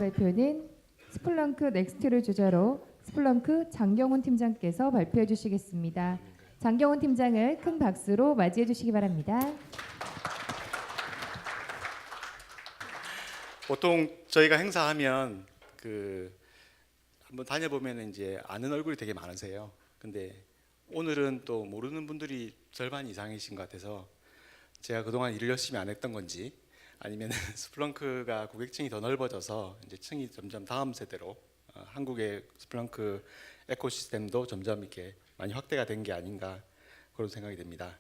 발표는 스플렁크 넥스트를 주제로 스플렁크 장경훈 팀장께서 발표해 주시겠습니다. 장경훈 팀장을 큰 박수로 맞이해 주시기 바랍니다. 보통 저희가 행사하면 한번 다녀보면 이제 아는 얼굴이 되게 많으세요. 근데 오늘은 또 모르는 분들이 절반 이상이신 것 같아서 제가 그동안 일을 열심히 안 했던 건지 아니면 스플렁크가 고객층이 더 넓어져서 이제 층이 점점 다음 세대로 한국의 스플렁크 에코시스템도 점점 이렇게 많이 확대가 된 게 아닌가 그런 생각이 듭니다.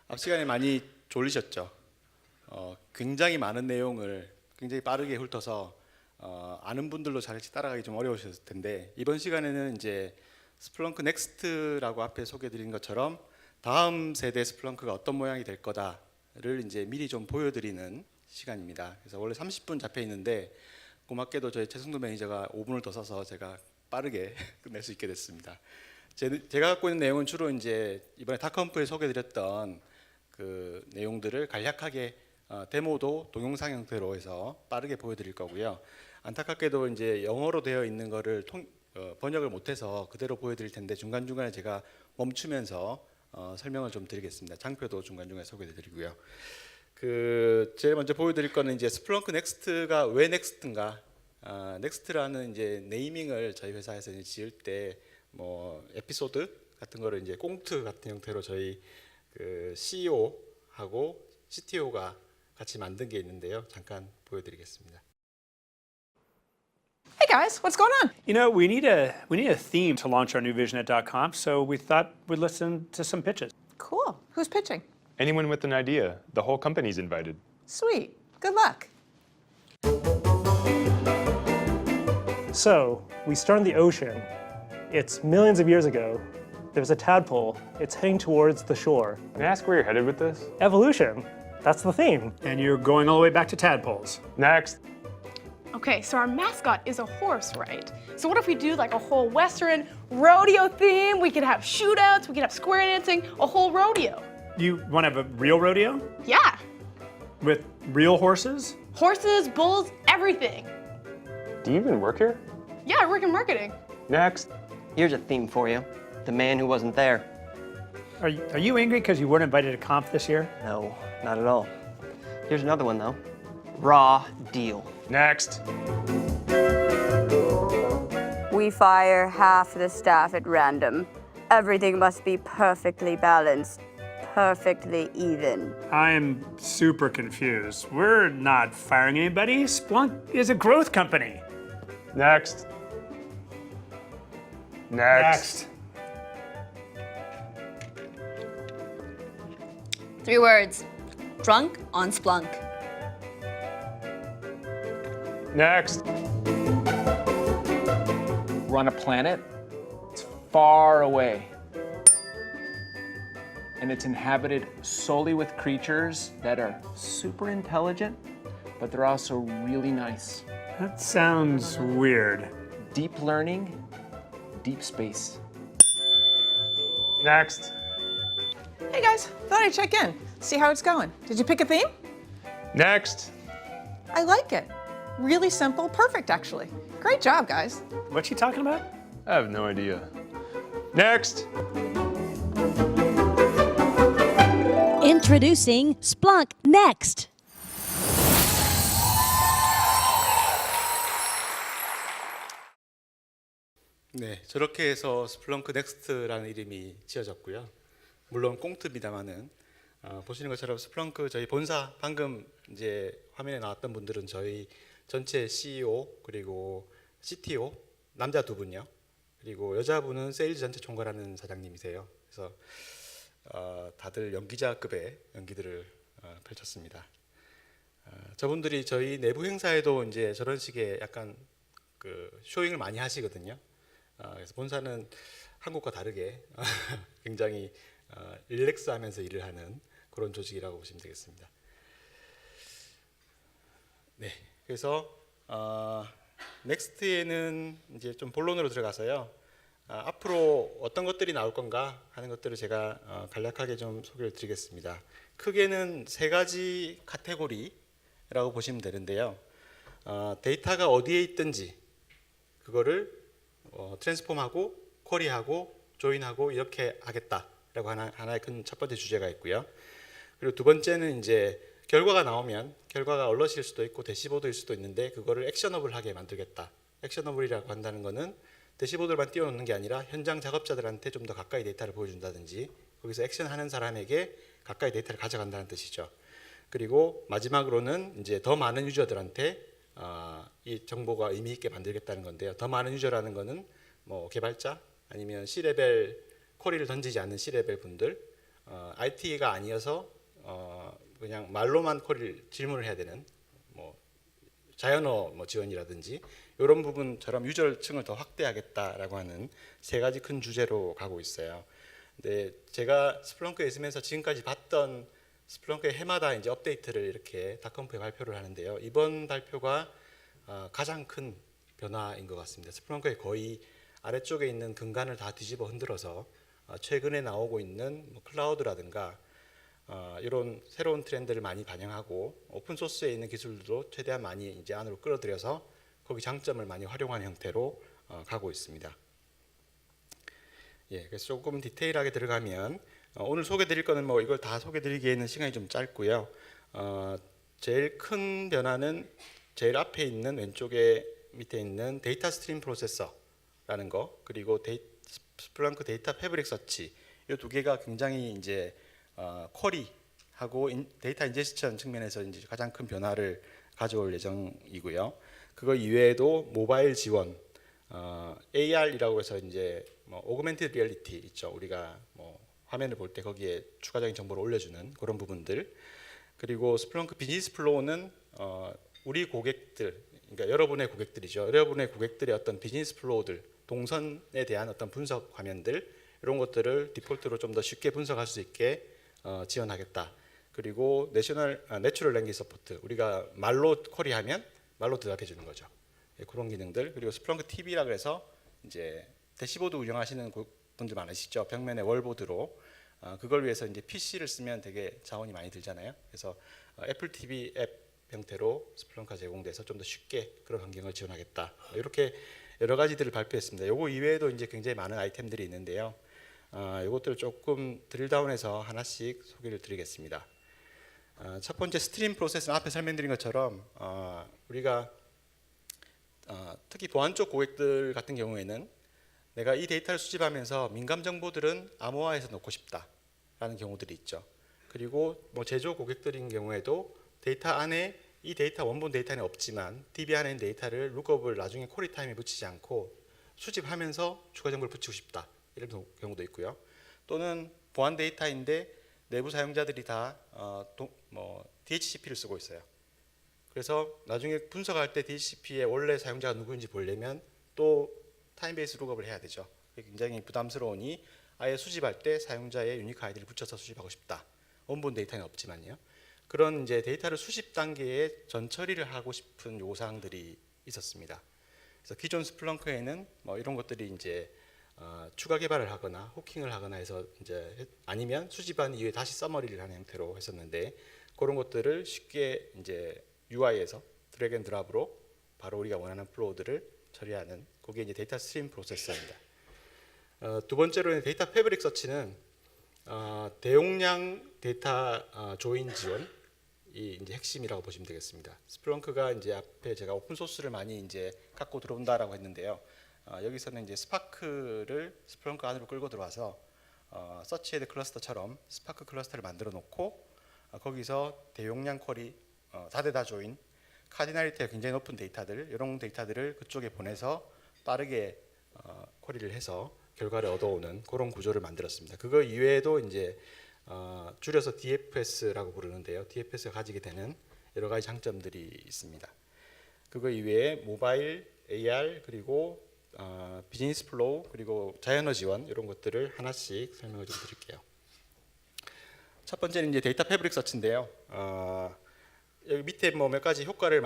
앞 시간에 많이 졸리셨죠? 굉장히 많은 내용을 굉장히 빠르게 훑어서 아는 분들도 잘 따라가기 좀 어려우셨을 텐데 이번 시간에는 이제 스플렁크 넥스트라고 앞에 소개드린 것처럼 다음 세대 스플렁크가 어떤 모양이 될 거다를 이제 미리 좀 보여드리는 시간입니다. 그래서 원래 30분 잡혀 있는데 고맙게도 저희 최승도 매니저가 5분을 더 써서 제가 빠르게 끝낼 수 있게 됐습니다. 제가 갖고 있는 내용은 주로 이제 이번에 타컴프에 소개드렸던 그 내용들을 간략하게 데모도 동영상 형태로 해서 빠르게 보여드릴 거고요. 안타깝게도 이제 영어로 되어 있는 거를 번역을 못해서 그대로 보여드릴 텐데 중간중간에 제가 멈추면서 설명을 좀 드리겠습니다. 장표도 중간중간에 소개해드리고요. 제일 먼저 보여드릴 거는 이제 스플렁크 넥스트가 왜 넥스트인가? 넥스트라는 이제 네이밍을 저희 회사에서 이제 지을 때 뭐 에피소드 같은 거를 이제 꽁트 같은 형태로 저희 CEO하고 CTO가 같이 만든 게 있는데요. 잠깐 보여드리겠습니다. Hey guys, what's going on? You know, we need a theme to launch our new vision at .conf, so we thought we'd listen to some pitches. Cool. Who's pitching? Anyone with an idea, the whole company's invited. Sweet. Good luck. So, we start in the ocean. It's millions of years ago. There's a tadpole. It's heading towards the shore. Can I ask where you're headed with this? Evolution. That's the theme. And you're going all the way back to tadpoles. Next. Okay, so our mascot is a horse, right? So what if we do like a whole Western rodeo theme? We could have shootouts, we could have square dancing, a whole rodeo. You want to have a real rodeo? Yeah, With real horses? horses, bulls, everything. Do you even work here? Yeah, I work in marketing. Next. Here's a theme for you. The man who wasn't there. Are you angry because you weren't invited to conf this year? No, not at all. Here's another one, though. Raw deal. Next. We fire half the staff at random. Everything must be perfectly balanced, perfectly even. I'm super confused. We're not firing anybody. Splunk is a growth company. Next. Next. 3 words. Drunk on Splunk. Next. We're on a planet. It's far away. And it's inhabited solely with creatures that are super intelligent, but they're also really nice. That sounds weird. Deep learning, deep space. Next. Hey guys, thought I'd check in, see how it's going. Did you pick a theme? Next. I like it. Really simple, perfect actually. Great job, guys. What's she talking about? I have no idea. Next. Introducing Splunk Next. 네, 저렇게 해서 스플렁크 넥스트라는 이름이 지어졌고요. 물론 꽁트입니다만은 보시는 것처럼 스플렁크 저희 본사 방금 이제 화면에 나왔던 분들은 저희 전체 CEO 그리고 CTO 남자 2분요. 그리고 여자분은 세일즈 전체 총괄하는 사장님이세요. 그래서 다들 연기자급의 연기들을 펼쳤습니다. 저분들이 저희 내부 행사에도 이제 저런 식의 약간 쇼잉을 많이 하시거든요. 그래서 본사는 한국과 다르게 굉장히 릴렉스하면서 일을 하는 그런 조직이라고 보시면 되겠습니다. 네, 그래서 넥스트에는 이제 좀 본론으로 들어가서요. 앞으로 어떤 것들이 나올 건가 하는 것들을 제가 간략하게 좀 소개를 드리겠습니다. 크게는 3가지 카테고리라고 보시면 되는데요. 데이터가 어디에 있든지 그거를 트랜스폼하고 쿼리하고 조인하고 이렇게 하겠다라고 하나의 큰 첫 번째 주제가 있고요. 그리고 두 번째는 이제 결과가 나오면 결과가 얼럿일 수도 있고 대시보드일 수도 있는데 그거를 액셔너블하게 만들겠다. 액셔너블이라고 한다는 거는 대시보드만 띄워놓는 게 아니라 현장 작업자들한테 좀 더 가까이 데이터를 보여준다든지 거기서 액션하는 사람에게 가까이 데이터를 가져간다는 뜻이죠. 그리고 마지막으로는 이제 더 많은 유저들한테 이 정보가 의미 있게 만들겠다는 건데요. 더 많은 유저라는 거는 뭐 개발자 아니면 C레벨 쿼리를 던지지 않는 C레벨 분들, IT가 아니어서 그냥 말로만 쿼리를 질문을 해야 되는 뭐 자연어 지원이라든지 이런 부분처럼 유저층을 더 확대하겠다라고 하는 세 가지 큰 주제로 가고 있어요. 근데 제가 스플렁크에 있으면서 지금까지 봤던 스플렁크의 해마다 이제 업데이트를 이렇게 닷컴프에 발표를 하는데요. 이번 발표가 가장 큰 변화인 것 같습니다. 스플렁크의 거의 아래쪽에 있는 근간을 다 뒤집어 흔들어서 최근에 나오고 있는 뭐 클라우드라든가 이런 새로운 트렌드를 많이 반영하고 오픈 소스에 있는 기술도 최대한 많이 이제 안으로 끌어들여서 거기 장점을 많이 활용하는 형태로 가고 있습니다. 예, 그래서 조금 디테일하게 들어가면 오늘 소개드릴 거는 뭐 이걸 다 소개드리기에는 시간이 좀 짧고요. 제일 큰 변화는 제일 앞에 있는 왼쪽에 밑에 있는 데이터 스트림 프로세서라는 거 그리고 스플렁크 데이터 패브릭 서치 이 두 개가 굉장히 이제 쿼리하고 데이터 인제스션 측면에서 이제 가장 큰 변화를 가져올 예정이고요. 그거 이외에도 모바일 지원, AR이라고 해서 이제 뭐 오그멘티드 리얼리티 있죠. 우리가 뭐 화면을 볼 때 거기에 추가적인 정보를 올려주는 그런 부분들. 그리고 스플렁크 비즈니스 플로우는 우리 고객들, 그러니까 여러분의 고객들이죠. 여러분의 고객들의 어떤 비즈니스 플로우들, 동선에 대한 어떤 분석 화면들 이런 것들을 디폴트로 좀 더 쉽게 분석할 수 있게 지원하겠다. 그리고 내추럴 랭귀지 서포트, 우리가 말로 쿼리하면 말로 대답해 주는 거죠. 예, 그런 기능들. 그리고 스플렁크 TV라 그래서 이제 대시보드 운영하시는 분들 많으시죠. 벽면에 월보드로 그걸 위해서 이제 PC를 쓰면 되게 자원이 많이 들잖아요. 그래서 애플 TV 앱 형태로 스플렁크가 제공돼서 좀 더 쉽게 그런 환경을 지원하겠다. 이렇게 여러 가지들을 발표했습니다. 요거 이외에도 이제 굉장히 많은 아이템들이 있는데요. 이것들을 조금 드릴다운해서 하나씩 소개를 드리겠습니다. 첫 번째 스트림 프로세스는 앞에 설명드린 것처럼 우리가 특히 보안 쪽 고객들 같은 경우에는 내가 이 데이터를 수집하면서 민감 정보들은 암호화해서 놓고 싶다라는 경우들이 있죠. 그리고 뭐 제조 고객들인 경우에도 데이터 안에 이 데이터 원본 데이터 안에 없지만 DB 안에 있는 데이터를 룩업을 나중에 쿼리 타임에 붙이지 않고 수집하면서 추가 정보를 붙이고 싶다 이런 경우도 있고요. 또는 보안 데이터인데 내부 사용자들이 다 DHCP를 쓰고 있어요. 그래서 나중에 분석할 때 DHCP의 원래 사용자가 누구인지 보려면 또 타임베이스 룩업을 해야 되죠. 굉장히 부담스러우니 아예 수집할 때 사용자의 유니크 아이디를 붙여서 수집하고 싶다. 원본 데이터는 없지만요. 그런 이제 데이터를 수집 단계에 전처리를 하고 싶은 요구사항들이 있었습니다. 그래서 기존 스플렁크에는 뭐 이런 것들이 이제 추가 개발을 하거나 호킹을 하거나 해서 이제 아니면 수집한 이후에 다시 서머리를 하는 형태로 했었는데 그런 것들을 쉽게 이제 UI에서 드래그 앤 드랍으로 바로 우리가 원하는 플로우들을 처리하는 그게 이제 데이터 스트림 프로세서입니다. 두 번째로는 데이터 패브릭 서치는 대용량 데이터 조인 지원이 이제 핵심이라고 보시면 되겠습니다. 스플렁크가 이제 앞에 제가 오픈 소스를 많이 이제 갖고 들어온다라고 했는데요. 여기서는 이제 스파크를 스플렁크 안으로 끌고 들어와서 서치헤드 클러스터처럼 스파크 클러스터를 만들어 놓고 거기서 대용량 쿼리, 다대다 조인, 카디널리티가 굉장히 높은 데이터들, 이런 데이터들을 그쪽에 보내서 빠르게 쿼리를 해서 결과를 얻어오는 그런 구조를 만들었습니다. 그거 이외에도 이제 줄여서 DFS라고 부르는데요. DFS가 가지게 되는 여러 가지 장점들이 있습니다. 그거 이외에 모바일, AR 그리고 비즈니스 플로우 그리고 자연어 지원 이런 것들을 하나씩 설명을 좀 드릴게요. 첫 번째는 이제 데이터 패브릭 서치인데요. 여기 밑에 뭐 몇 가지 효과를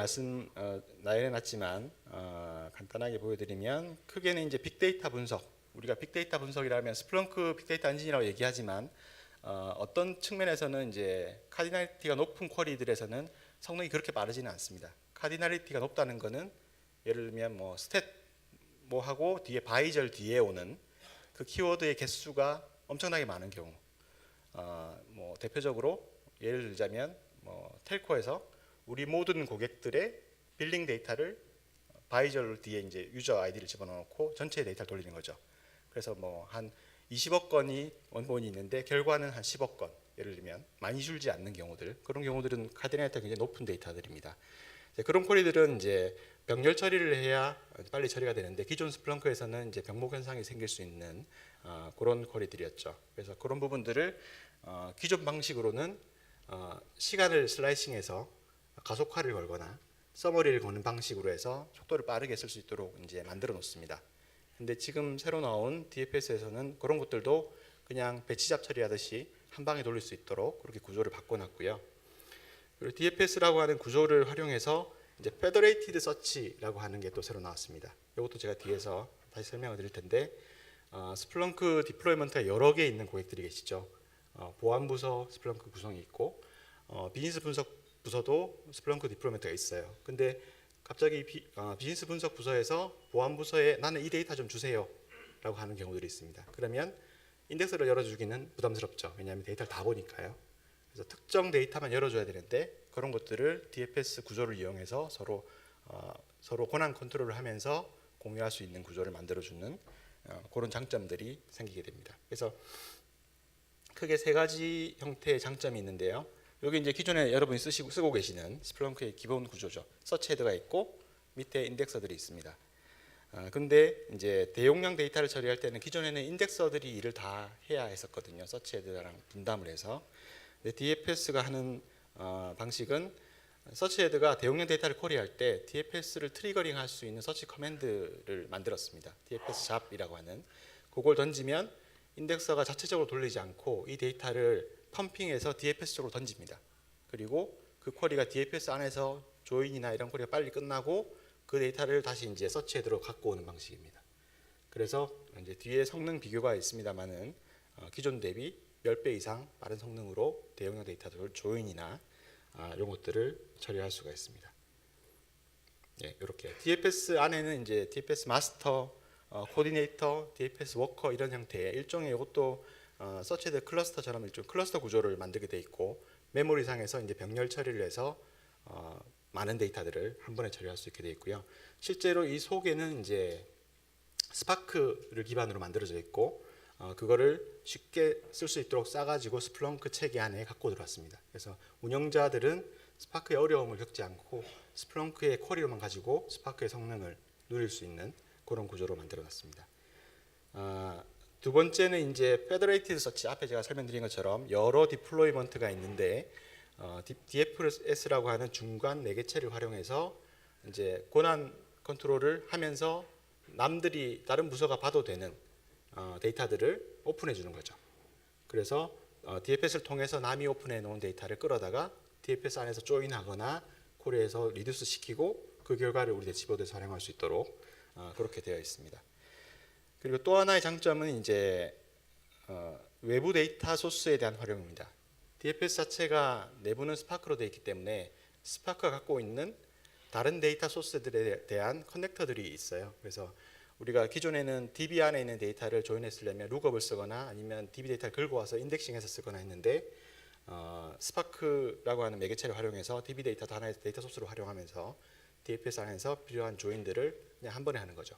나열해놨지만 간단하게 보여드리면 크게는 이제 빅데이터 분석. 우리가 빅데이터 분석이라면 스플렁크 빅데이터 엔진이라고 얘기하지만 어떤 측면에서는 이제 카디널리티가 높은 쿼리들에서는 성능이 그렇게 빠르지는 않습니다. 카디널리티가 높다는 거는 예를 들면 뭐 스탯 뭐 하고 뒤에 바이절 뒤에 오는 그 키워드의 개수가 엄청나게 많은 경우, 뭐 대표적으로 예를 들자면 뭐 텔코에서 우리 모든 고객들의 빌링 데이터를 바이절 뒤에 이제 유저 아이디를 집어넣고 전체 데이터를 돌리는 거죠. 그래서 뭐 한 20억 건이 원본이 있는데 결과는 한 10억 건, 예를 들면 많이 줄지 않는 경우들, 그런 경우들은 카디널리티가 굉장히 높은 데이터들입니다. 그런 쿼리들은 이제 병렬 처리를 해야 빨리 처리가 되는데 기존 스플렁크에서는 이제 병목 현상이 생길 수 있는 그런 쿼리들이었죠. 그래서 그런 부분들을 기존 방식으로는 시간을 슬라이싱해서 가속화를 걸거나 서머리를 거는 방식으로 해서 속도를 빠르게 쓸 수 있도록 이제 만들어 놓습니다. 근데 지금 새로 나온 DFS에서는 그런 것들도 그냥 배치잡 처리하듯이 한 방에 돌릴 수 있도록 그렇게 구조를 바꿔놨고요. 그리고 DFS라고 하는 구조를 활용해서 이제 페더레이티드 서치라고 하는 게 또 새로 나왔습니다. 이것도 제가 뒤에서 다시 설명을 드릴 텐데, 스플렁크 디플로이먼트가 여러 개 있는 고객들이 계시죠. 보안 부서 스플렁크 구성이 있고, 비즈니스 분석 부서도 스플렁크 디플로이먼트가 있어요. 근데 갑자기 비즈니스 분석 부서에서 보안 부서에 나는 이 데이터 좀 주세요 라고 하는 경우들이 있습니다. 그러면 인덱스를 열어주기는 부담스럽죠. 왜냐하면 데이터를 다 보니까요. 그래서 특정 데이터만 열어줘야 되는데 그런 것들을 DFS 구조를 이용해서 서로 권한 컨트롤을 하면서 공유할 수 있는 구조를 만들어주는 그런 장점들이 생기게 됩니다. 그래서 크게 세 가지 형태의 장점이 있는데요. 여기 이제 기존에 여러분이 쓰고 계시는 스플렁크의 기본 구조죠. 서치 헤드가 있고 밑에 인덱서들이 있습니다. 근데 이제 대용량 데이터를 처리할 때는 기존에는 인덱서들이 일을 다 해야 했었거든요. 서치 헤드랑 분담을 해서. 근데 DFS가 하는 방식은 서치 헤드가 대용량 데이터를 쿼리할 때 DFS를 트리거링 할 수 있는 서치 커맨드를 만들었습니다. DFS 잡이라고 하는. 그걸 던지면 인덱서가 자체적으로 돌리지 않고 이 데이터를 펌핑해서 DFS 쪽으로 던집니다. 그리고 그 쿼리가 DFS 안에서 조인이나 이런 쿼리가 빨리 끝나고 그 데이터를 다시 이제 서치 헤드로 갖고 오는 방식입니다. 그래서 이제 뒤에 성능 비교가 있습니다만은 기존 대비 몇 배 이상 빠른 성능으로 대용량 데이터들 조인이나 이런 것들을 처리할 수가 있습니다. 네, 이렇게 DFS 안에는 이제 DFS 마스터, 코디네이터, DFS 워커 이런 형태의 일종의 이것도 서치헤드 클러스터처럼 일종 클러스터 구조를 만들게 돼 있고 메모리상에서 이제 병렬 처리를 해서 많은 데이터들을 한 번에 처리할 수 있게 돼 있고요. 실제로 이 속에는 이제 스파크를 기반으로 만들어져 있고 그거를 쉽게 쓸 수 있도록 싸가지고 스플렁크 체계 안에 갖고 들어왔습니다. 그래서 운영자들은 스파크의 어려움을 겪지 않고 스플렁크의 쿼리로만 가지고 스파크의 성능을 누릴 수 있는 그런 구조로 만들어놨습니다. 두 번째는 이제 페더레이티드 서치, 앞에 제가 설명드린 것처럼 여러 디플로이먼트가 있는데 DFS라고 하는 중간 매개체를 활용해서 이제 권한 컨트롤을 하면서 남들이 다른 부서가 봐도 되는 데이터들을 오픈해 주는 거죠. 그래서 DFS를 통해서 남이 오픈해 놓은 데이터를 끌어다가 DFS 안에서 조인하거나 쿼리에서 리듀스 시키고 그 결과를 우리 대치보드에서 활용할 수 있도록 그렇게 되어 있습니다. 그리고 또 하나의 장점은 이제 외부 데이터 소스에 대한 활용입니다. DFS 자체가 내부는 스파크로 되어 있기 때문에 스파크가 갖고 있는 다른 데이터 소스들에 대한 커넥터들이 있어요. 그래서 우리가 기존에는 DB 안에 있는 데이터를 조인했으려면 룩업을 쓰거나 아니면 DB 데이터를 긁고 와서 인덱싱해서 쓰거나 했는데 스파크라고 하는 매개체를 활용해서 DB 데이터도 하나의 데이터 소스로 활용하면서 DFS 안에서 필요한 조인들을 그냥 한 번에 하는 거죠.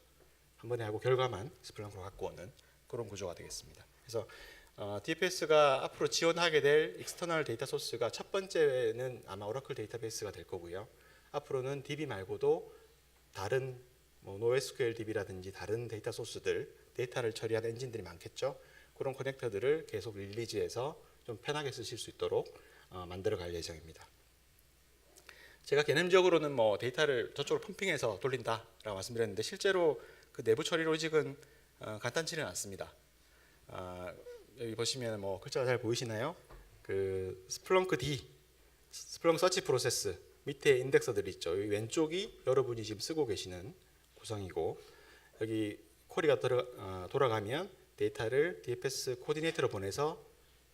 한 번에 하고 결과만 스플렁크로 갖고 오는 그런 구조가 되겠습니다. 그래서 DFS가 앞으로 지원하게 될 익스터널 데이터 소스가 첫 번째는 아마 오라클 데이터베이스가 될 거고요. 앞으로는 DB 말고도 다른 NoSQL DB라든지 다른 데이터 소스들, 데이터를 처리하는 엔진들이 많겠죠. 그런 커넥터들을 계속 릴리즈해서 좀 편하게 쓰실 수 있도록 만들어 갈 예정입니다. 제가 개념적으로는 뭐 데이터를 저쪽으로 펌핑해서 돌린다라고 말씀드렸는데 실제로 그 내부 처리 로직은 간단치는 않습니다. 여기 보시면 뭐 글자가 잘 보이시나요? 그 스플렁크 D, 스플렁크 서치 프로세스 밑에 인덱서들이 있죠. 여기 왼쪽이 여러분이 지금 쓰고 계시는 구성이고 여기 쿼리가 돌아가면 데이터를 DFS 코디네이터로 보내서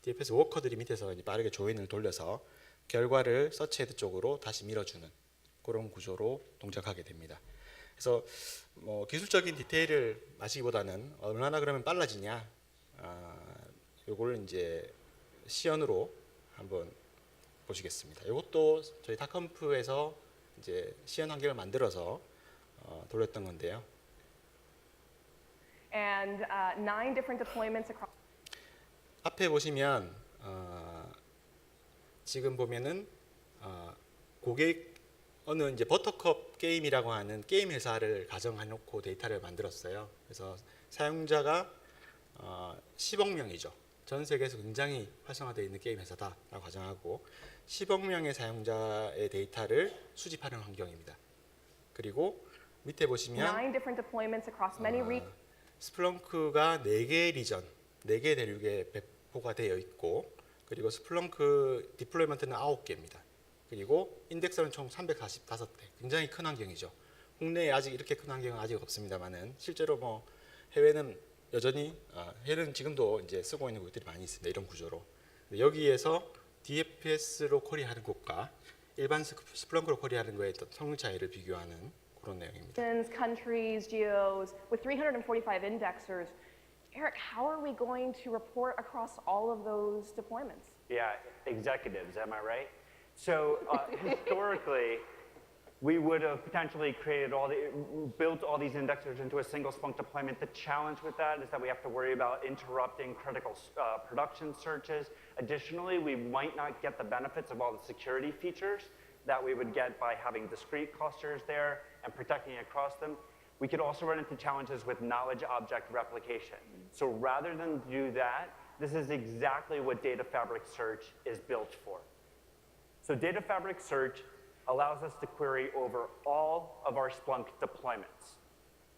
DFS 워커들이 밑에서 빠르게 조인을 돌려서 결과를 서치 헤드 쪽으로 다시 밀어주는 그런 구조로 동작하게 됩니다. 그래서 뭐 기술적인 디테일을 마시기보다는 얼마나 그러면 빨라지냐, 요걸 이제 시연으로 한번 보시겠습니다. 이것도 저희 다컴프에서 이제 시연 환경을 만들어서 돌렸던 건데요. And 9 different deployments across. 앞에 보시면 지금 보면은 고객 어느 이제 버터컵 게임이라고 하는 게임 회사를 가정해놓고 데이터를 만들었어요. 그래서 사용자가 10억 명이죠. 전 세계에서 굉장히 활성화되어 있는 게임 회사다라고 가정하고 10억 명의 사용자의 데이터를 수집하는 환경입니다. 그리고 밑에 보시면 9 different deployments across many regions. 스플렁크가 4개의 리전, 4개 대륙에 배포가 되어 있고 그리고 스플렁크 디플로이먼트는 9개입니다. 그리고 인덱서는 총 345대, 굉장히 큰 환경이죠. 국내에 아직 이렇게 큰 환경은 아직 없습니다만은 실제로 뭐 해외는 여전히 해외는 지금도 이제 쓰고 있는 곳들이 많이 있습니다. 이런 구조로. 여기에서 DFS로 쿼리하는 곳과 일반 스플렁크로 쿼리하는 거의 어떤 성능 차이를 비교하는 그런 내용입니다. Countries, geos, with 345 indexers. Eric, how are we going to report across all of those deployments? Yeah, executives, am I right? So historically, we would have potentially built all these indexers into a single Splunk deployment. The challenge with that is that we have to worry about interrupting critical production searches. Additionally, we might not get the benefits of all the security features that we would get by having discrete clusters there and protecting across them. We could also run into challenges with knowledge object replication. So rather than do that, this is exactly what Data Fabric Search is built for. So Data Fabric Search allows us to query over all of our Splunk deployments.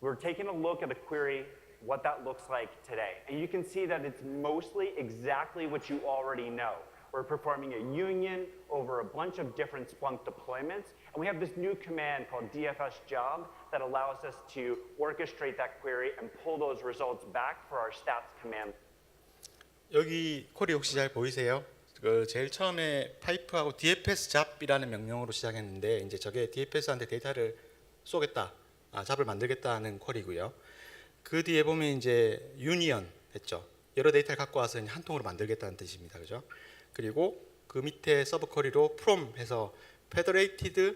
We're taking a look at a query, what that looks like today. And you can see that it's mostly exactly what you already know. We're performing a union over a bunch of different Splunk deployments. And we have this new command called DFS job that allows us to orchestrate that query and pull those results back for our stats command. 여기 쿼리 혹시 잘 보이세요? 그 제일 처음에 파이프하고 DFS 잡이라는 명령으로 시작했는데 이제 저게 DFS한테 데이터를 쏘겠다, 잡을 만들겠다는 쿼리고요. 그 뒤에 보면 이제 유니언 했죠. 여러 데이터를 갖고 와서 한 통으로 만들겠다는 뜻입니다, 그죠? 그리고 그 밑에 서브 쿼리로 from 해서 페더레이티드,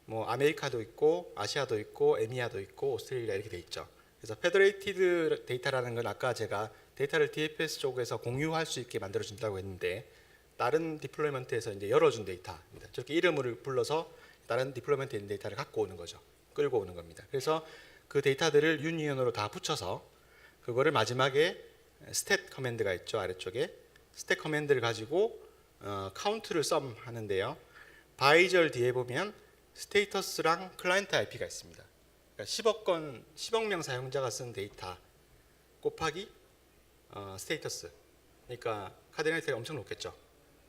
뭐 아메리카도 있고 아시아도 있고 에미아도 있고 오스트레일리아 이렇게 돼 있죠. 그래서 페더레이티드 데이터라는 건 아까 제가 데이터를 DFS 쪽에서 공유할 수 있게 만들어준다고 했는데 다른 디플로이먼트에서 이제 열어준 데이터입니다. 저렇게 이름을 불러서 다른 디플로이먼트에 있는 데이터를 갖고 오는 거죠. 끌고 오는 겁니다. 그래서 그 데이터들을 유니언으로 다 붙여서 그거를 마지막에 스탯 커맨드가 있죠. 아래쪽에 스탯 커맨드를 가지고 카운트를 썸 하는데요. 바이절 뒤에 보면 스테이터스랑 클라이언트 IP가 있습니다. 그러니까 10억 명 사용자가 쓴 데이터 곱하기 스테이터스. 그러니까 카디널리티가 엄청 높겠죠.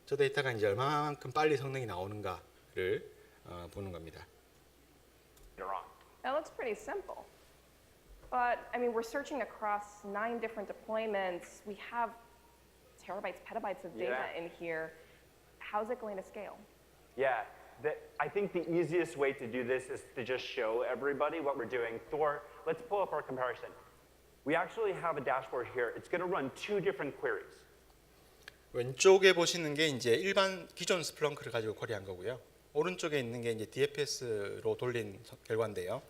저 데이터가 이제 얼마만큼 빨리 성능이 나오는가를 보는 겁니다. That looks pretty simple. But I mean, we're searching across 9 different deployments. We have terabytes, petabytes of data in here. How's it going to scale? Yeah, I think the easiest way to do this is to just show everybody what we're doing. Thor, let's pull up our comparison. We actually have a dashboard here. It's going to run 2 different queries. 왼쪽에 보시는 게 이제 일반 기존 스플렁크를 가지고 쿼리한 거고요. 오른쪽에 있는 게 이제 DFS로 돌린 결과인데요.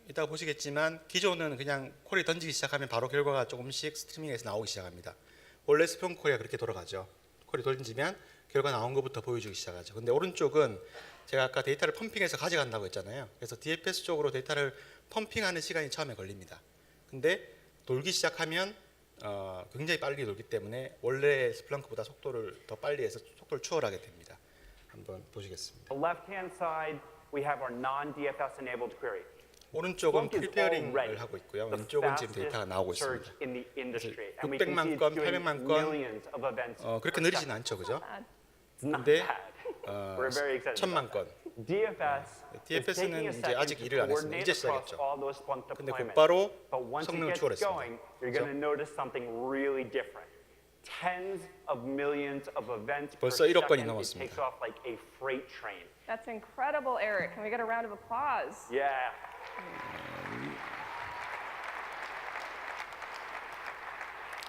이따가 보시겠지만 기존은 그냥 쿼리 던지기 시작하면 바로 결과가 조금씩 스트리밍에서 나오기 시작합니다. 원래 스플렁크 쿼리가 그렇게 돌아가죠. 쿼리 던지면 결과 나온 것부터 보여주기 시작하죠. 근데 오른쪽은 제가 아까 데이터를 펌핑해서 가져간다고 했잖아요. 그래서 DFS 쪽으로 데이터를 펌핑하는 시간이 처음에 걸립니다. 근데 돌기 시작하면 굉장히 빨리 돌기 때문에 원래 스플렁크보다 속도를 더 빨리 해서 속도를 추월하게 됩니다. 한번 보시겠습니다. On the left-hand side, we have our non-DFS enabled query. 오른쪽은 프리페어링을 하고 있고요. 왼쪽은 지금 데이터가 나오고 있습니다. 600만 건, 800만 건 그렇게 느리진 않죠, 그죠? 근데 1000만 건. DFS는 이제 아직 일을 안 했습니다. 이제 시작했죠. 근데 곧바로 성능을 추월했습니다. You're going to notice something really different. tens of millions of events per 벌써 1억 건이 second. It 넘었습니다. takes off like a freight train. That's incredible, Eric. Can we get a round of applause? Yeah.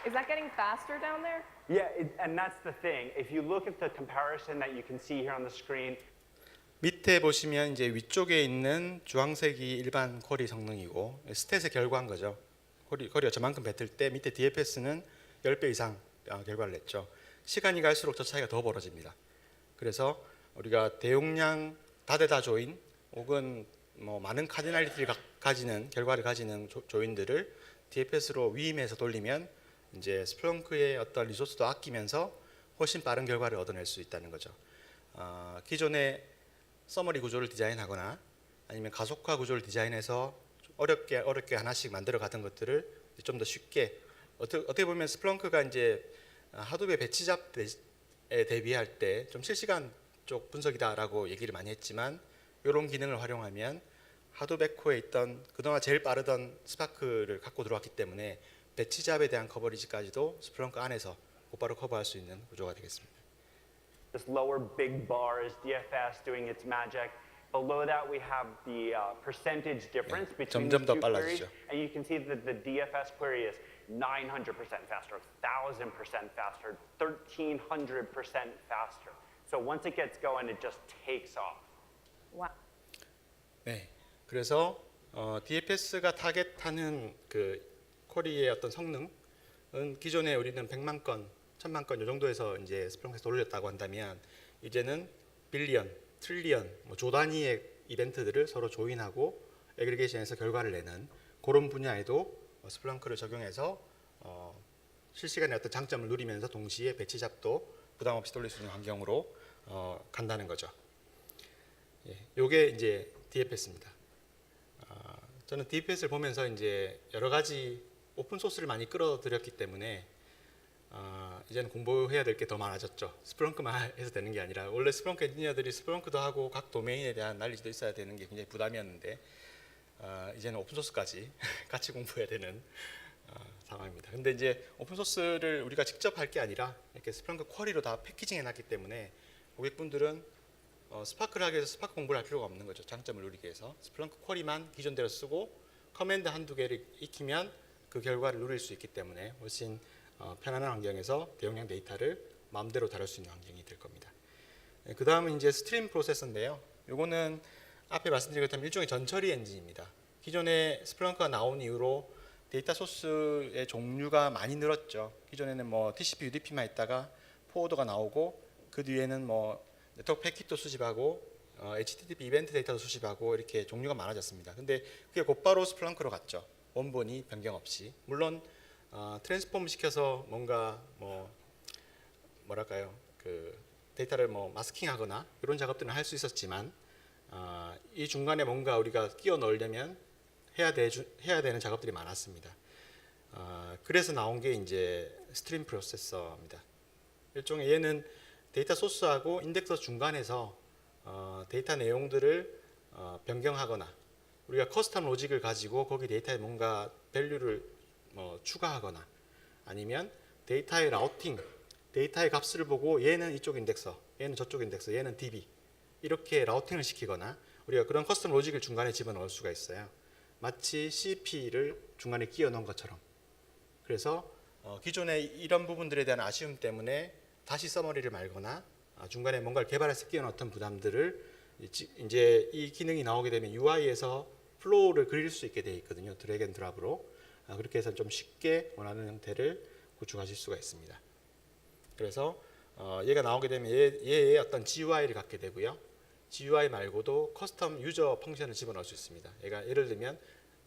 Is that getting faster down there? Yeah, and that's the thing. If you look at the comparison that you can see here on the screen, 밑에 보시면 이제 위쪽에 있는 주황색이 일반 쿼리 성능이고 스탯의 결과인 거죠. 쿼리가 저만큼 뱉을 때 밑에 DFS는 10배 이상 결과를 냈죠. 시간이 갈수록 저 차이가 더 벌어집니다. 그래서 우리가 대용량 다대다 조인 혹은 뭐 많은 카디널리티를 가지는 결과를 가지는 조인들을 DFS로 위임해서 돌리면 이제 스플렁크의 어떤 리소스도 아끼면서 훨씬 빠른 결과를 얻어낼 수 있다는 거죠. 기존의 서머리 구조를 디자인하거나 아니면 가속화 구조를 디자인해서 어렵게 하나씩 만들어 가던 것들을 좀 더 쉽게 어떻게 보면 스플렁크가 이제 하드웨어 배치잡에 대비할 때 좀 실시간 쪽 분석이다라고 얘기를 많이 했지만 이런 기능을 활용하면 하드백코에 있던 그동안 제일 빠르던 스파크를 갖고 들어왔기 때문에 배치잡에 대한 커버리지까지도 스플렁크 안에서 곧바로 커버할 수 있는 구조가 되겠습니다. this lower big bar is DFS doing its magic. Below that, we have the percentage difference between the 점점 더 two queries. 빨라지죠. And you can see that the DFS query is 900% faster, 1,000% faster, 1,300% faster. So once it gets going, it just takes off. Wow. 네, 그래서 DFS가 타겟하는 그 쿼리의 어떤 성능은 기존에 우리는 100만 건, 1000만 건 이 정도에서 이제 스플렁크에서 올렸다고 한다면 이제는 빌리언, 트릴리언, 조 단위의 이벤트들을 서로 조인하고 애그리게이션해서 결과를 내는 그런 분야에도 스플렁크를 적용해서 실시간의 어떤 장점을 누리면서 동시에 배치잡도 부담 없이 돌릴 수 있는 환경으로 간다는 거죠. 예, 요게 이제 DFS입니다. 저는 DFS를 보면서 이제 여러 가지 오픈 소스를 많이 끌어들였기 때문에 이제는 공부해야 될 게 더 많아졌죠. 스플렁크만 해서 되는 게 아니라 원래 스플렁크 엔지니어들이 스플렁크도 하고 각 도메인에 대한 난리도 있어야 되는 게 굉장히 부담이었는데 이제는 오픈 소스까지 같이 공부해야 되는 상황입니다. 근데 이제 오픈 소스를 우리가 직접 할 게 아니라 이렇게 스플렁크 쿼리로 다 패키징해 놨기 때문에 고객분들은 스파크를 하기 위해서 스파크 공부를 할 필요가 없는 거죠. 장점을 누리기 위해서 스플렁크 쿼리만 기존대로 쓰고 커맨드 한두 개를 익히면 그 결과를 누릴 수 있기 때문에 훨씬 편안한 환경에서 대용량 데이터를 마음대로 다룰 수 있는 환경이 될 겁니다. 그 다음은 이제 스트림 프로세서인데요. 요거는 앞에 말씀드린 것처럼 일종의 전처리 엔진입니다. 기존에 스플렁크가 나온 이후로 데이터 소스의 종류가 많이 늘었죠. 기존에는 뭐 TCP, UDP만 있다가 포워더가 나오고 그 뒤에는 뭐 네트워크 패킷도 수집하고 HTTP 이벤트 데이터도 수집하고 이렇게 종류가 많아졌습니다. 근데 그게 곧바로 스플렁크로 갔죠. 원본이 변경 없이. 물론 트랜스폼 시켜서 뭔가 뭐랄까요 그 데이터를 뭐 마스킹하거나 이런 작업들은 할 수 있었지만 이 중간에 뭔가 우리가 끼워 넣으려면 해야 되는 작업들이 많았습니다. 그래서 나온 게 이제 스트림 프로세서입니다. 일종의 얘는 데이터 소스하고 인덱서 중간에서 데이터 내용들을 변경하거나 우리가 커스텀 로직을 가지고 거기 데이터에 뭔가 밸류를 추가하거나 아니면 데이터의 라우팅, 데이터의 값을 보고 얘는 이쪽 인덱서, 얘는 저쪽 인덱서, 얘는 DB 이렇게 라우팅을 시키거나 우리가 그런 커스텀 로직을 중간에 집어넣을 수가 있어요. 마치 CP를 중간에 끼워 넣은 것처럼. 그래서 기존의 이런 부분들에 대한 아쉬움 때문에 다시 서머리를 말거나 중간에 뭔가를 개발해서 끼워 넣었던 부담들을 이제 이 기능이 나오게 되면 UI에서 플로우를 그릴 수 있게 되어 있거든요. 드래그 앤 드랍으로. 그렇게 해서 좀 쉽게 원하는 형태를 구축하실 수가 있습니다. 그래서 얘가 나오게 되면 얘의 어떤 GUI를 갖게 되고요. GUI 말고도 커스텀 유저 펑션을 집어넣을 수 있습니다. 얘가 예를 들면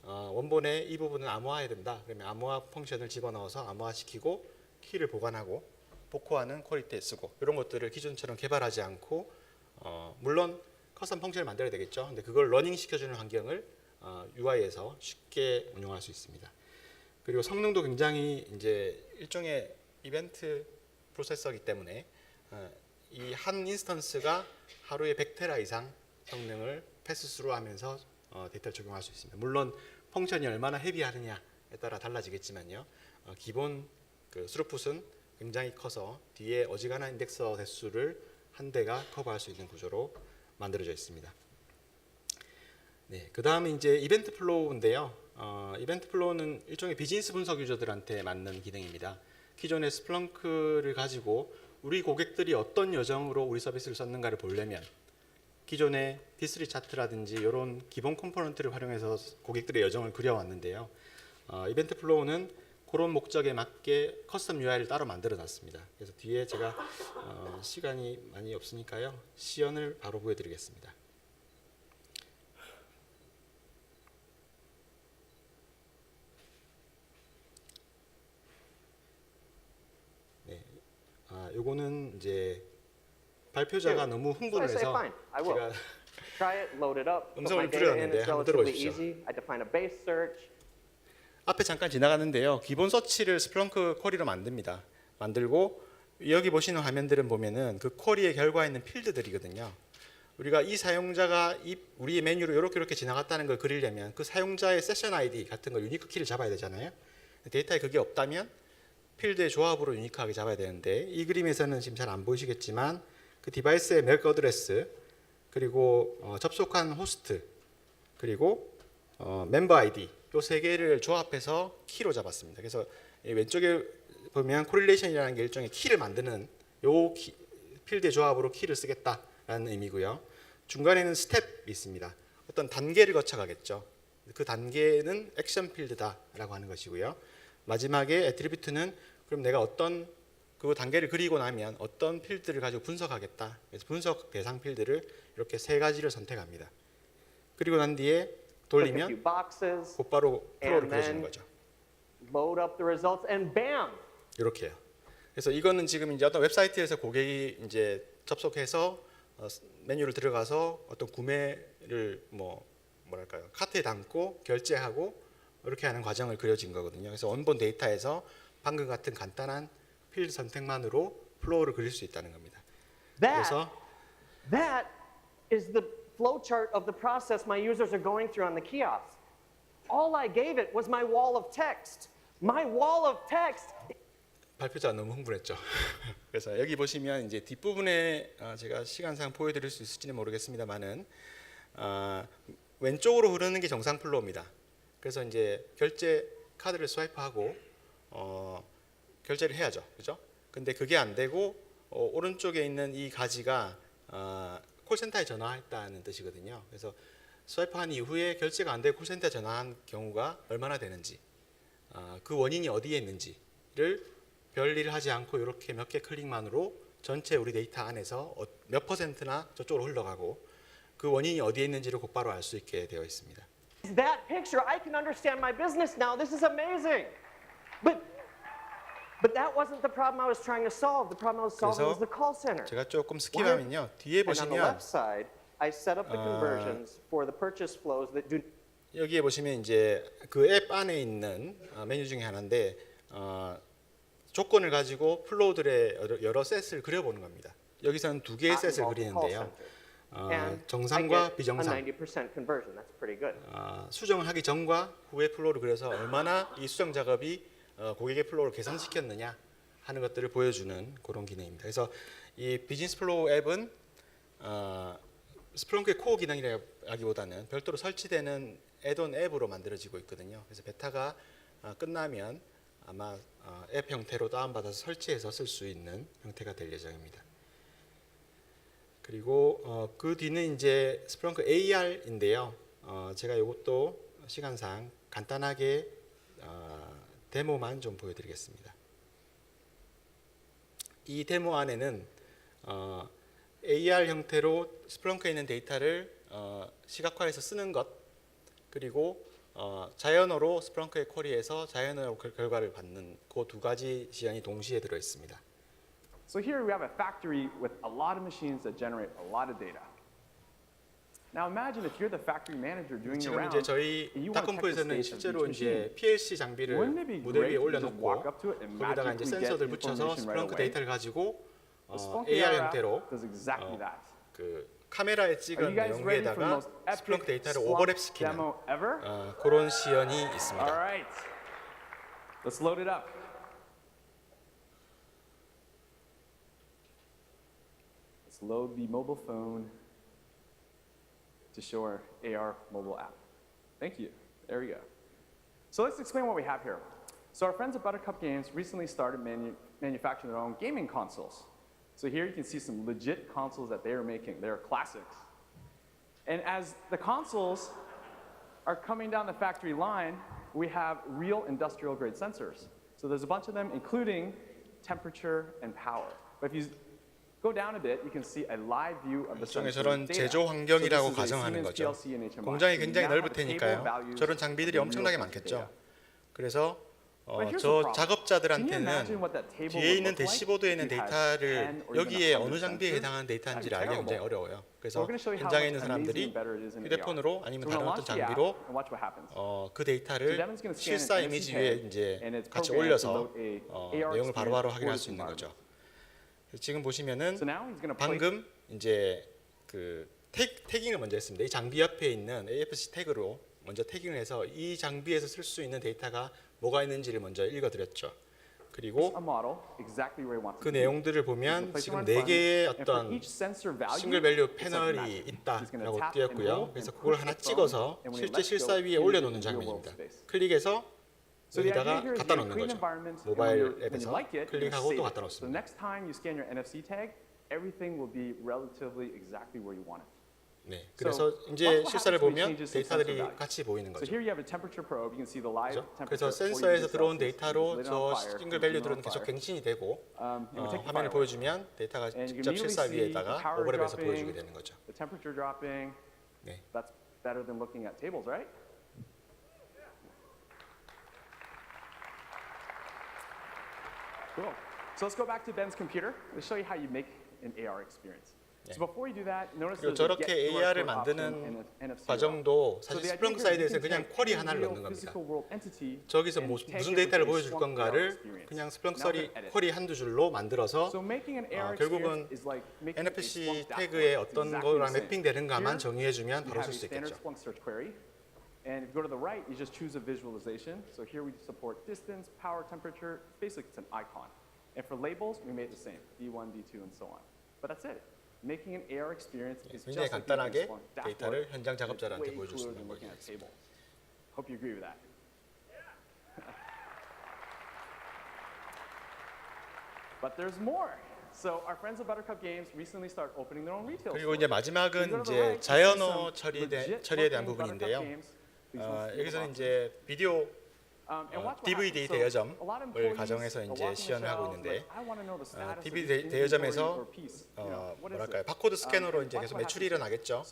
원본의 이 부분은 암호화해야 된다. 그러면 암호화 펑션을 집어넣어서 암호화시키고 키를 보관하고 복호하는 퀄리티에 쓰고 이런 것들을 기존처럼 개발하지 않고 물론 커스텀 펑션을 만들어야 되겠죠. 근데 그걸 러닝 시켜주는 환경을 UI에서 쉽게 운영할 수 있습니다. 그리고 성능도 굉장히 이제 일종의 이벤트 프로세서이기 때문에 이 한 인스턴스가 하루에 100테라 이상 성능을 패스스루 하면서 데이터를 적용할 수 있습니다. 물론 펑션이 얼마나 헤비하느냐에 따라 달라지겠지만요. 기본 그 스루풋은 굉장히 커서 뒤에 어지간한 인덱서 대수를 한 대가 커버할 수 있는 구조로 만들어져 있습니다. 네, 그 다음은 이제 이벤트 플로우인데요. 이벤트 플로우는 일종의 비즈니스 분석 유저들한테 맞는 기능입니다. 기존의 스플렁크를 가지고 우리 고객들이 어떤 여정으로 우리 서비스를 썼는가를 보려면 기존의 디스리 차트라든지 이런 기본 컴포넌트를 활용해서 고객들의 여정을 그려왔는데요. 이벤트 플로우는 그런 목적에 맞게 커스텀 UI를 따로 만들어 놨습니다. 그래서 뒤에 제가 시간이 많이 없으니까요. 시연을 바로 보여드리겠습니다. 네, 요거는 이제 발표자가 너무 흥분을 해서 제가 Try it, load it up, put my 음성을 data in. 줄여놨는데 It's 한번 relatively 들어보십시오. easy. I define a base search. 앞에 잠깐 지나갔는데요. 기본 서치를 스플렁크 쿼리로 만듭니다. 만들고 여기 보시는 화면들은 보면은 그 쿼리의 결과에 있는 필드들이거든요. 우리가 이 사용자가 우리의 메뉴로 이렇게 지나갔다는 걸 그리려면 그 사용자의 세션 아이디 같은 걸 유니크 키를 잡아야 되잖아요. 데이터에 그게 없다면 필드의 조합으로 유니크하게 잡아야 되는데 이 그림에서는 지금 잘 안 보이시겠지만 그 디바이스의 맥 어드레스 그리고 접속한 호스트 그리고 멤버 아이디 요 세 개를 조합해서 키로 잡았습니다. 그래서 왼쪽에 보면 코릴레이션이라는 게 일종의 키를 만드는 요 필드의 조합으로 키를 쓰겠다라는 의미고요. 중간에는 스텝이 있습니다. 어떤 단계를 거쳐가겠죠. 그 단계는 액션 필드다라고 하는 것이고요. 마지막에 애트리뷰트는 그럼 내가 어떤 그 단계를 그리고 나면 어떤 필드를 가지고 분석하겠다. 그래서 분석 대상 필드를 이렇게 세 가지를 선택합니다. 그리고 난 뒤에 돌리면 곧바로 플로우를 그려주는 거죠. Load up the results and bam. 이렇게요. 그래서 이거는 지금 이제 어떤 웹사이트에서 고객이 이제 접속해서 메뉴를 들어가서 어떤 구매를 뭐랄까요 카트에 담고 결제하고 이렇게 하는 과정을 그려진 거거든요. 그래서 원본 데이터에서 방금 같은 간단한 필드 선택만으로 플로우를 그릴 수 있다는 겁니다. 그래서 That is the flowchart of the process my users are going through on the kiosk. All I gave it was my wall of text. My wall of text. 발표자 너무 흥분했죠. 그래서 여기 보시면 이제 뒷부분에 제가 시간상 보여드릴 수 있을지는 모르겠습니다만은 왼쪽으로 흐르는 게 정상 플로우입니다. 그래서 이제 결제 카드를 스와이프하고 결제를 해야죠, 그죠? 근데 그게 안 되고 오른쪽에 있는 이 가지가 콜센터에 전화했다는 뜻이거든요. 그래서 스와이프한 이후에 결제가 안 되고 콜센터에 전화한 경우가 얼마나 되는지, 그 원인이 어디에 있는지를 별일을 하지 않고 이렇게 몇 개 클릭만으로 전체 우리 데이터 안에서 몇 퍼센트나 저쪽으로 흘러가고 그 원인이 어디에 있는지를 곧바로 알 수 있게 되어 있습니다. That picture, I can understand my business now. This is amazing. But that wasn't the problem I was trying to solve. The problem I was solving was the call center. 제가 조금 스킵하면요. 뒤에 And on the 보시면 left side, I set up the conversions for the purchase flows that do. 여기에 보시면 이제 그 앱 안에 있는 메뉴 중에 하나인데 조건을 가지고 플로우들의 여러 셋을 그려보는 겁니다. 여기서는 두 개의 셋을 그리는데요. 정상과 비정상. 90% conversion. That's pretty good. 수정을 하기 전과 후의 플로우를 그려서 얼마나 이 수정 작업이 고객의 플로우를 개선시켰느냐 하는 것들을 보여주는 그런 기능입니다. 그래서 이 비즈니스 플로우 앱은 스플렁크의 코어 기능이라기보다는 별도로 설치되는 애돈 앱으로 만들어지고 있거든요. 그래서 베타가 끝나면 아마 앱 형태로 다운받아서 설치해서 쓸 수 있는 형태가 될 예정입니다. 그리고 그 뒤는 이제 스플렁크 AR인데요. 제가 이것도 시간상 간단하게 데모만 좀 보여드리겠습니다. 이 데모 안에는 AR 형태로 스플렁크에 있는 데이터를 시각화해서 쓰는 것 그리고 자연어로 스플렁크의 쿼리에서 자연어로 결과를 받는 그 두 가지 지연이 동시에 들어 있습니다. So here we have a factory with a lot of machines that generate a lot of data. Now imagine if you're the factory manager doing your 지금 rounds 이제 저희 and you want to check the 닥컴포에서는 state of 실제로 each 이제 machine. PLC 장비를 Wouldn't it be 무대 위에 great to just 올려놓고 walk up to it and 거기다가 이제 magically get 센서들 붙여서 information right 스플렁크 away? 데이터를 가지고 The Splunk AR AR 형태로 does exactly that. 그 카메라에 Are you 찍은 guys ready for the 내용 most 위에다가 스플렁크 epic 데이터를 Splunk 오버랩시키는 demo ever? 그런 시연이 있습니다. All right, let's load it up. Let's load the mobile phone to show our AR mobile app. Thank you. There we go. So let's explain what we have here. So our friends at Buttercup Games recently started manufacturing their own gaming consoles. So here you can see some legit consoles that they are making. They're classics. And as the consoles are coming down the factory line, we have real industrial grade sensors. So there's a bunch of them, including temperature and power. But if you go down a bit, you can see a live view of the 일종의 sensor 저런 data. 제조 환경이라고 So this is a 가정하는 Siemens 거죠. PLC and HMI. 공장이 So you 굉장히 now 넓을 have the table 테니까요. values 저런 of 장비들이 the real 엄청나게 sensor 많겠죠. data. 그래서 But here's the 저 problem. Can you 작업자들한테는 imagine what that table 뒤에 would 있는 look like 대시보드에 있는 if you had 데이터를 10 or even 여기에 100 어느 장비에 sensors? 해당하는 데이터인지를 That'd be 알기가 굉장히 terrible. 어려워요. So 그래서 we're going to show you how 현장에 있는 much 사람들이 amazingly better it is in AR. 휴대폰으로 So 아니면 we're 다른 gonna 어떤 launch the app 장비로 and watch what happens. 그 So 데이터를 Devin's going to scan 실사 an 이미지 NFC 위에 tag, 이제 and it's 같이 programmed to 올려서 load a AR 내용을 바로바로 experience 확인할 for 수 this 있는 거죠. environment. 지금 보시면은 So now he's going to place 방금 이제 그 태깅을 먼저 했습니다. 이 장비 옆에 있는 AFC 태그로 먼저 태깅을 해서 이 장비에서 쓸 수 있는 데이터가 뭐가 있는지를 먼저 읽어드렸죠. 그리고 a model exactly where he wants 그 it to be. 내용들을 보면 지금 4개의 어떤 싱글 밸류 패널이 있다라고 띄었고요. 그래서 그걸 하나 찍어서 실제 실사 위에 올려놓는 장면입니다. 클릭해서 So the idea 여기다가 here is 갖다 you're in 놓는 clean 거죠. environment, and 모바일 when you 앱에서 like it, you're 클릭하고 또 gonna save 갖다 it. So 놓습니다. the next time you scan your NFC tag, everything will be relatively exactly where you want it. 네, 그래서 이제 실사를 보면 데이터들이 같이 보이는 So 거죠. here you have a temperature probe. You can see the live temperature. 그래서 40 센서에서 degrees 들어온 Celsius, 데이터로 lit 저 on fire, 싱글 lit 밸류들은 on 계속 fire. 갱신이 되고 You take the 화면을 fire 보여주면 데이터가 And you 직접 can immediately 실사 see the 위에다가 power 오버랩해서 dropping, 보여주게 되는 거죠. the temperature dropping. 네. That's better than looking at tables, right? Cool. So let's go back to Ben's computer. Let's show you how you make an AR experience. So before we do that, notice 그리고 there's a get 저렇게 QR AR을 code option 만드는 and an NFC. 과정도 So 사실 the idea 스플렁크 here is 사이드에서 you can 그냥 take 쿼리 any 하나를 real 넣는 겁니다. physical world entity 저기서 and tag 무슨 it 데이터를 with a 보여줄 Splunk AR 건가를 experience. 그냥 스플렁크 Now we're gonna edit. 쿼리 한두 줄로 만들어서 So making an AR 결국은 experience is like making a NFC Splunk dashboard. 태그에 It's 어떤 exactly 거랑 the same. 매핑되는가만 Here, 정의해주면 you 바로 have 쓸 a 수 standard 있겠죠. Splunk search query. And if you go to the right, you just choose a visualization. So here we support distance, power, temperature. Basically, it's an icon. And for labels, we made the same, D1, D2, and so on. But that's it. Making an AR experience is 굉장히 just like 간단하게 making a Splunk dashboard. 데이터를 현장 It's 작업자들한테 way 보여줄 수 cooler 있는 than looking 거예요. at a table. Hope you agree with that. But there's more. So our friends at Buttercup Games recently started opening their own retail 그리고 stores. 이제 마지막은 이제 자연어 처리에 대한 부분인데요. 여기서는 이제 비디오 DVD 대여점을 가정해서 이제 시연을 하고 있는데 DVD 대여점에서 뭐랄까요 바코드 스캐너로 이제 계속 매출이 일어나겠죠.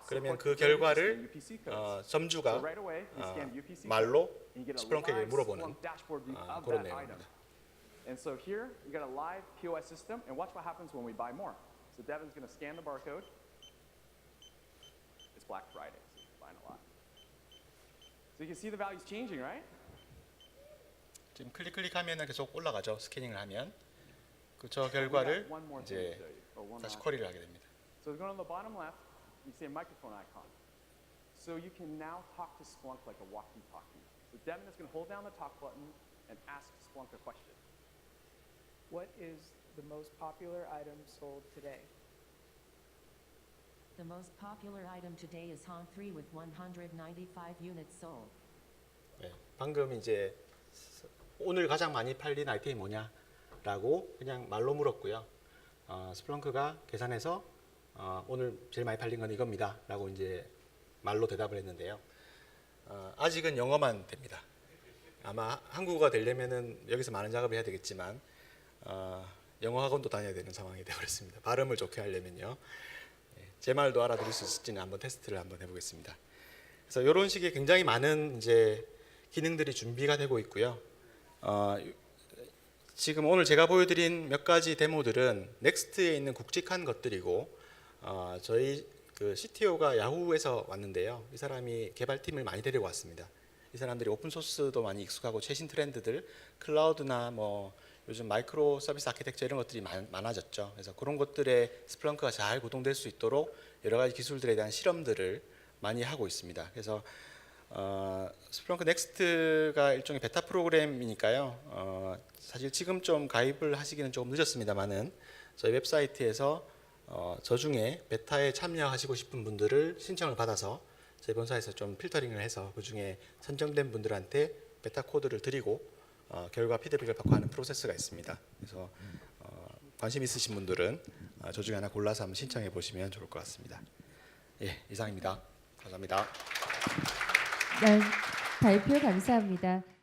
그러면 그 결과를 점주가 말로 스플렁크에게 물어보는 그런 내용입니다. And so here we got a live POS system, and watch what happens when we buy more. So Devin's going to scan the barcode. It's Black Friday, so he's buying a lot. So you can see the values changing, right? 지금 클릭하면은 계속 올라가죠. 스캐닝을 하면 저 결과를 이제 다시 쿼리를 하게 됩니다. So going on the bottom left, you see a microphone icon. So you can now talk to Splunk like a walkie-talkie. So Devin is going to hold down the talk button and ask Splunk a question. What is the most popular item sold today? The most popular item today is Hong 3 with 195 units sold. 네, 방금 이제 오늘 가장 많이 팔린 아이템이 뭐냐라고 그냥 말로 물었고요. 스플렁크가 계산해서 오늘 제일 많이 팔린 건 이겁니다라고 이제 말로 대답을 했는데요. 아직은 영어만 됩니다. 아마 한국어가 되려면은 여기서 많은 작업을 해야 되겠지만 영어 학원도 다녀야 되는 상황이 되어버렸습니다. 발음을 좋게 하려면요. 제 말도 알아들을 수 있을지는 한번 테스트를 한번 해보겠습니다. 그래서 이런 식의 굉장히 많은 이제 기능들이 준비가 되고 있고요. 지금 오늘 제가 보여드린 몇 가지 데모들은 넥스트에 있는 굵직한 것들이고 저희 그 CTO가 야후에서 왔는데요. 이 사람이 개발팀을 많이 데리고 왔습니다. 이 사람들이 오픈 소스도 많이 익숙하고 최신 트렌드들, 클라우드나 뭐 요즘 마이크로 서비스 아키텍처 이런 것들이 많아졌죠. 그래서 그런 것들에 스플렁크가 잘 구동될 수 있도록 여러 가지 기술들에 대한 실험들을 많이 하고 있습니다. 그래서 스플렁크 넥스트가 일종의 베타 프로그램이니까요. 사실 지금 좀 가입을 하시기는 조금 늦었습니다만은 저희 웹사이트에서 저 중에 베타에 참여하시고 싶은 분들을 신청을 받아서 저희 본사에서 좀 필터링을 해서 그 중에 선정된 분들한테 베타 코드를 드리고 결과 피드백을 받고 하는 프로세스가 있습니다. 그래서 관심 있으신 분들은 저 중에 하나 골라서 한번 신청해 보시면 좋을 것 같습니다. 예, 이상입니다. 감사합니다. 네, 발표 감사합니다.